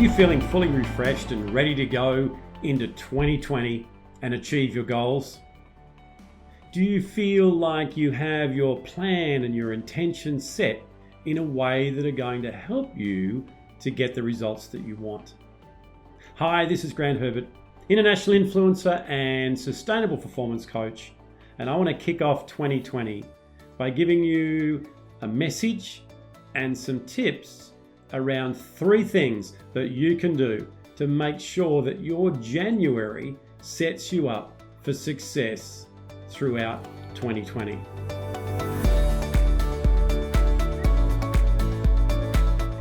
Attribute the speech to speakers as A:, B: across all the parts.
A: you feeling fully refreshed and ready to go into 2020 and achieve your goals? Do you feel like you have your plan and your intentions set in a way that are going to help you to get the results that you want? Hi, this is Grant Herbert, international influencer and sustainable performance coach, and I want to kick off 2020 by giving you a message and some tips around 3 things that you can do to make sure that your January sets you up for success throughout 2020.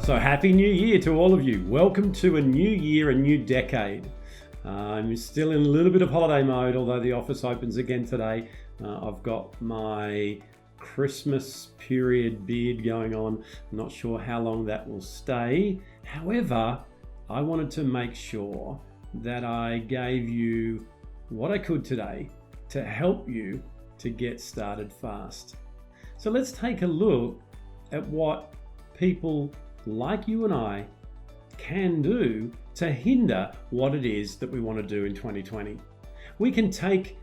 A: So happy New Year to all of you. Welcome to a new year, a new decade. I'm still in a little bit of holiday mode, although the office opens again today. I've got my Christmas period beard going on. I'm not sure how long that will stay. However, I wanted to make sure that I gave you what I could today to help you to get started fast. So let's take a look at what people like you and I can do to hinder what it is that we want to do in 2020. We can take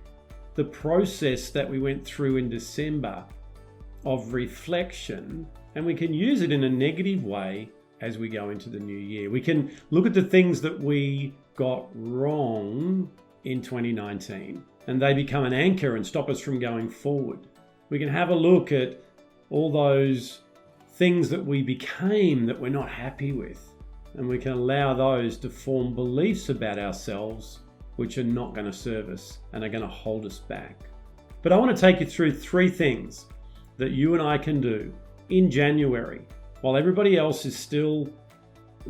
A: the process that we went through in December of reflection, and we can use it in a negative way as we go into the new year. We can look at the things that we got wrong in 2019, and they become an anchor and stop us from going forward. We can have a look at all those things that we became that we're not happy with, and we can allow those to form beliefs about ourselves which are not going to serve us and are going to hold us back. But I want to take you through 3 things that you and I can do in January while everybody else is still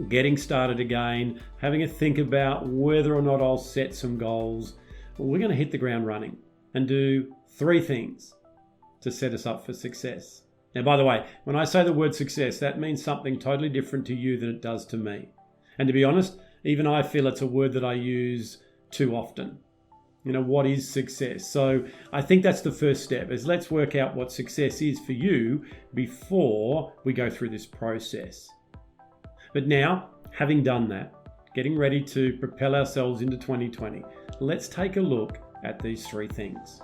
A: getting started again, having a think about whether or not I'll set some goals. We're going to hit the ground running and do 3 things to set us up for success. Now, by the way, when I say the word success, that means something totally different to you than it does to me. And to be honest, even I feel it's a word that I use too often. What is success? So I think that's the first step, is let's work out what success is for you before we go through this process. But now, having done that, getting ready to propel ourselves into 2020, let's take a look at these 3 things.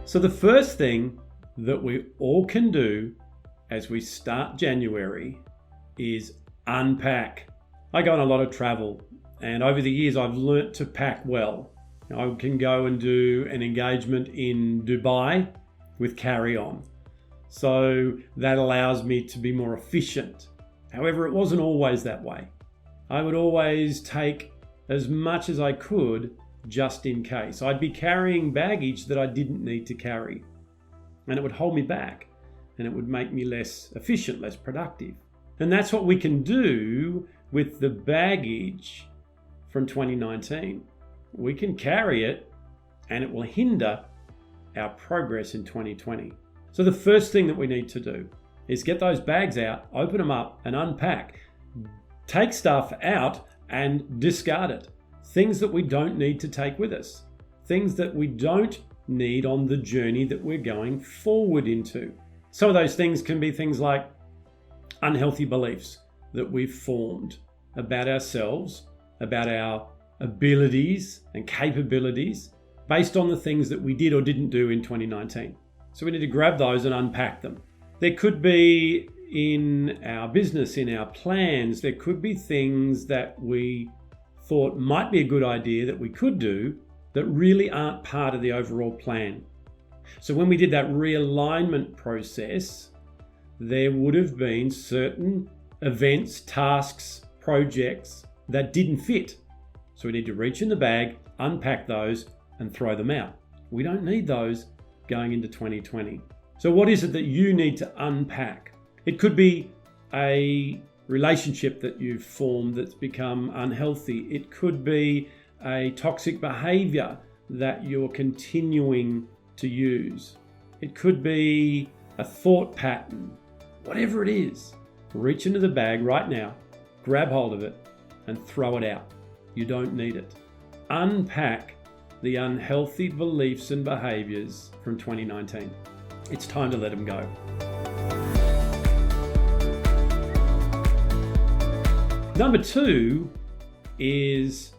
A: So the first thing that we all can do as we start January is unpack. I go on a lot of travel, and over the years I've learnt to pack well. I can go and do an engagement in Dubai with carry-on. So that allows me to be more efficient. However, it wasn't always that way. I would always take as much as I could just in case. I'd be carrying baggage that I didn't need to carry, and it would hold me back, and it would make me less efficient, less productive. And that's what we can do with the baggage from 2019. We can carry it, and it will hinder our progress in 2020. So the first thing that we need to do is get those bags out, open them up and unpack. Take stuff out and discard it. Things that we don't need to take with us. Things that we don't need on the journey that we're going forward into. Some of those things can be things like unhealthy beliefs that we've formed about ourselves, about our abilities and capabilities based on the things that we did or didn't do in 2019. So we need to grab those and unpack them. There could be in our business, in our plans, there could be things that we thought might be a good idea that we could do that really aren't part of the overall plan. So when we did that realignment process, there would have been certain events, tasks, projects that didn't fit. So we need to reach in the bag, unpack those and throw them out. We don't need those going into 2020. So what is it that you need to unpack? It could be a relationship that you've formed that's become unhealthy. It could be a toxic behavior that you're continuing to use. It could be a thought pattern. Whatever it is, reach into the bag right now, grab hold of it and throw it out. You don't need it. Unpack the unhealthy beliefs and behaviors from 2019. It's time to let them go. Number 2 is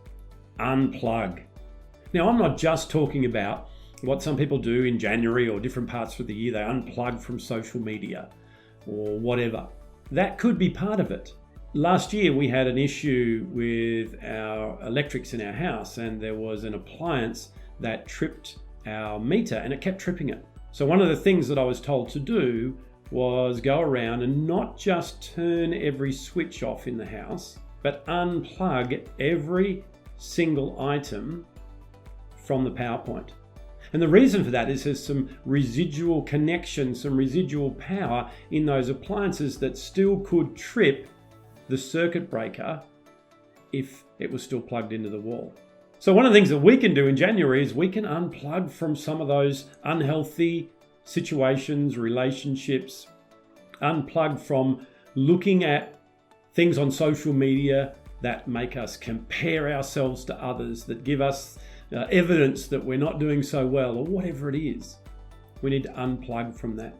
A: unplug. Now, I'm not just talking about what some people do in January or different parts of the year. They unplug from social media or whatever. That could be part of it. Last year, we had an issue with our electrics in our house, and there was an appliance that tripped our meter, and it kept tripping it. So one of the things that I was told to do was go around and not just turn every switch off in the house, but unplug every single item from the power point. And the reason for that is there's some residual connection, some residual power in those appliances that still could trip the circuit breaker if it was still plugged into the wall. So one of the things that we can do in January is we can unplug from some of those unhealthy situations, relationships, unplug from looking at things on social media that make us compare ourselves to others, that give us evidence that we're not doing so well, or whatever it is. We need to unplug from that.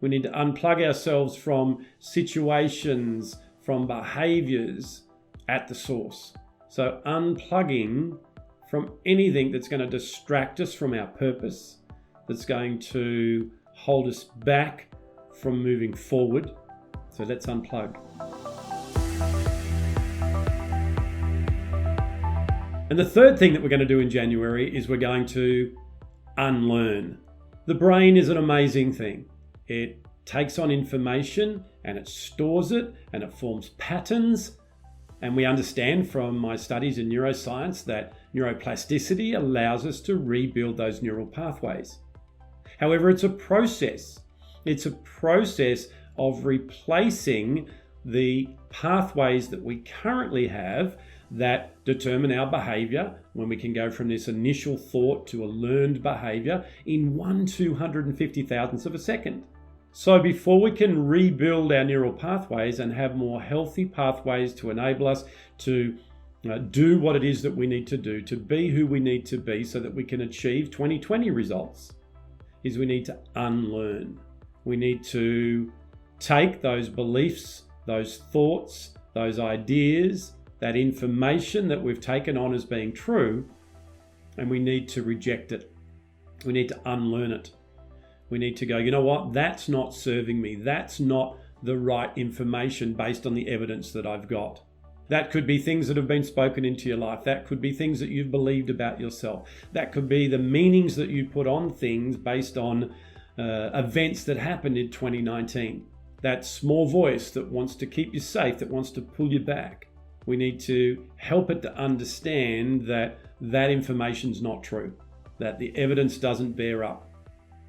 A: We need to unplug ourselves from situations, from behaviors at the source. So unplugging from anything that's going to distract us from our purpose, that's going to hold us back from moving forward. So let's unplug. And the third thing that we're going to do in January is we're going to unlearn. The brain is an amazing thing. It takes on information and it stores it and it forms patterns. And we understand from my studies in neuroscience that neuroplasticity allows us to rebuild those neural pathways. However, it's a process. It's a process of replacing the pathways that we currently have that determine our behavior, when we can go from this initial thought to a learned behavior in 1/250,000th of a second. So before we can rebuild our neural pathways and have more healthy pathways to enable us to do what it is that we need to do, to be who we need to be so that we can achieve 2020 results, is we need to unlearn. We need to take those beliefs, those thoughts, those ideas, that information that we've taken on as being true, and we need to reject it. We need to unlearn it. We need to go, you know what, that's not serving me. That's not the right information based on the evidence that I've got. That could be things that have been spoken into your life. That could be things that you've believed about yourself. That could be the meanings that you put on things based on events that happened in 2019. That small voice that wants to keep you safe, that wants to pull you back. We need to help it to understand that that information's not true, that the evidence doesn't bear up,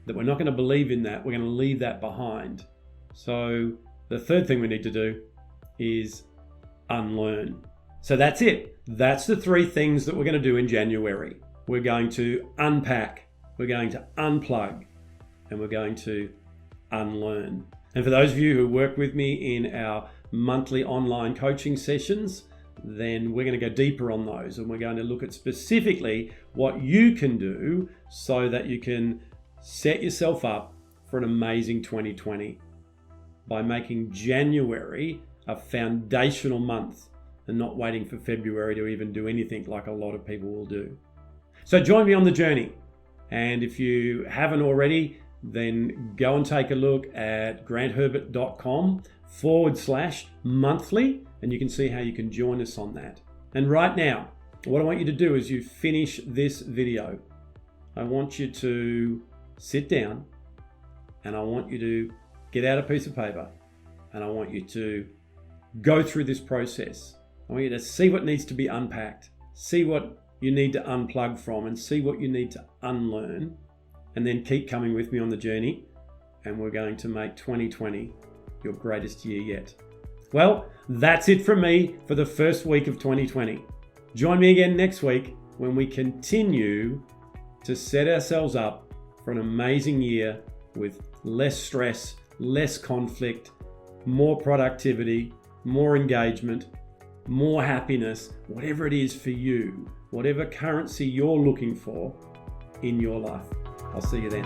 A: that we're not going to believe in that. We're going to leave that behind. So the third thing we need to do is unlearn. So that's it. That's the 3 things that we're going to do in January. We're going to unpack, we're going to unplug, and we're going to unlearn. And for those of you who work with me in our monthly online coaching sessions, then we're going to go deeper on those, and we're going to look at specifically what you can do so that you can set yourself up for an amazing 2020 by making January a foundational month and not waiting for February to even do anything like a lot of people will do. So join me on the journey. And if you haven't already, then go and take a look at grantherbert.com/monthly, and you can see how you can join us on that. And right now, what I want you to do is you finish this video. I want you to sit down, and I want you to get out a piece of paper, and I want you to go through this process. I want you to see what needs to be unpacked, see what you need to unplug from, and see what you need to unlearn, and then keep coming with me on the journey, and we're going to make 2020 your greatest year yet. Well, that's it from me for the first week of 2020. Join me again next week when we continue to set ourselves up for an amazing year with less stress, less conflict, more productivity, more engagement, more happiness, whatever it is for you, whatever currency you're looking for in your life. I'll see you then.